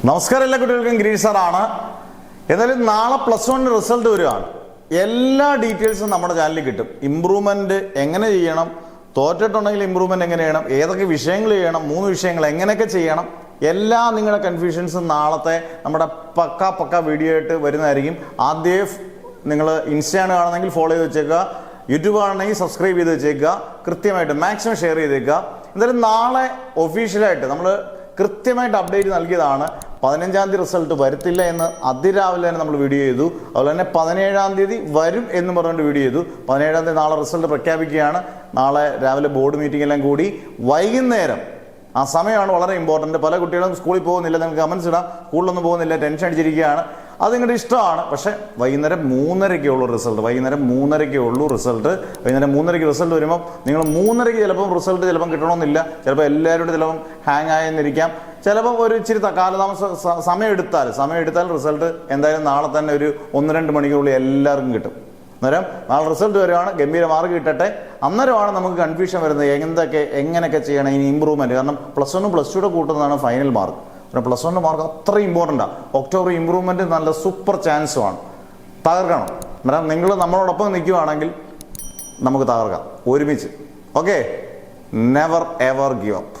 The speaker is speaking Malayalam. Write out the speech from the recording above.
നമസ്കാരം, എല്ലാ കുട്ടികൾക്കും ഗിരീഷ് സാറാണ്. എന്നാലും നാളെ +1 റിസൾട്ട് വരികയാണ്. എല്ലാ ഡീറ്റെയിൽസും നമ്മുടെ ചാനലിൽ കിട്ടും. ഇമ്പ്രൂവ്മെന്റ് എങ്ങനെ ചെയ്യണം, തോറ്റിട്ടുണ്ടെങ്കിൽ ഇമ്പ്രൂവ്മെന്റ് എങ്ങനെ ചെയ്യണം, ഏതൊക്കെ വിഷയങ്ങൾ ചെയ്യണം, 3 വിഷയങ്ങൾ എങ്ങനെയൊക്കെ ചെയ്യണം, എല്ലാ നിങ്ങളുടെ കൺഫ്യൂഷൻസും നാളത്തെ നമ്മുടെ പക്ക വീഡിയോ ആയിട്ട് വരുന്നതായിരിക്കും. ആദ്യം നിങ്ങൾ ഇൻസ്റ്റയാണ് കാണുന്നെങ്കിൽ ഫോളോ ചെയ്ത് വെച്ചേക്കുക, യൂട്യൂബ് ആണെങ്കിൽ സബ്സ്ക്രൈബ് ചെയ്ത് വെച്ചേക്കുക, കൃത്യമായിട്ട് മാക്സിമം ഷെയർ ചെയ്തേക്കുക. എന്തായാലും നാളെ ഒഫീഷ്യലായിട്ട് നമ്മൾ കൃത്യമായിട്ട് അപ്ഡേറ്റ് നൽകിയതാണ്. 15-ാം തീയതി റിസൾട്ട് വരത്തില്ല എന്ന് അതിരാവിലെ തന്നെ നമ്മൾ വീഡിയോ ചെയ്തു. അതുപോലെ തന്നെ 17-ാം തീയതി വരും എന്ന് പറഞ്ഞുകൊണ്ട് വീഡിയോ ചെയ്തു. 17-ാം തീയതി നാളെ റിസൾട്ട് പ്രഖ്യാപിക്കുകയാണ്. നാളെ രാവിലെ ബോർഡ് മീറ്റിംഗ് എല്ലാം കൂടി വൈകുന്നേരം, ആ സമയമാണ് വളരെ ഇമ്പോർട്ടൻറ്റ്. പല കുട്ടികളും സ്കൂളിൽ പോകുന്നില്ല, നിങ്ങൾക്ക് കമൻസ് ഇടാം, സ്കൂളിലൊന്നും പോകുന്നില്ല, ടെൻഷൻ അടിച്ചിരിക്കുകയാണ്. അത് നിങ്ങളുടെ ഇഷ്ടമാണ്. പക്ഷേ വൈകുന്നേരം 3:30-ക്കേ ഉള്ളൂ റിസൾട്ട്. വൈകുന്നേരം 3:30-ക്കേ ഉള്ളൂ റിസൾട്ട്. വൈകുന്നേരം 3:30-ക്ക് റിസൾട്ട് വരുമ്പോൾ നിങ്ങൾ 3:30-ക്ക് ചിലപ്പം റിസൾട്ട് കിട്ടണമെന്നില്ല. ചിലപ്പോൾ എല്ലാവരും ചിലപ്പം ഹാങ് ആയെന്നിരിക്കാം. ചിലപ്പോൾ ഒരു ഇച്ചിരി കാലതാമസം സമയം എടുത്താൽ റിസൾട്ട് എന്തായാലും നാളെ തന്നെ ഒരു 1-2 മണിക്കൂറുള്ളിൽ എല്ലാവർക്കും കിട്ടും. അന്നേരം നാളെ റിസൾട്ട് വരുവാണ്, ഗംഭീര മാർക്ക് കിട്ടട്ടെ. അന്നേരമാണ് നമുക്ക് കൺഫ്യൂഷൻ വരുന്നത്, എങ്ങനെയൊക്കെ ചെയ്യണം ഇനി ഇമ്പ്രൂവ്മെൻറ്റ്. കാരണം +1 +2 കൂട്ടുന്നതാണ് ഫൈനൽ മാർക്ക്. പിന്നെ +1 മാർക്ക് അത്രയും ഇമ്പോർട്ടൻ്റാണ്. ഒക്ടോബർ ഇമ്പ്രൂവ്മെൻറ്റ് നല്ല സൂപ്പർ ചാൻസുമാണ്. തകർക്കണം. അന്നേരം നിങ്ങൾ നമ്മളോടൊപ്പം നിൽക്കുകയാണെങ്കിൽ നമുക്ക് തകർക്കാം ഒരുമിച്ച്. Okay, never ever give up.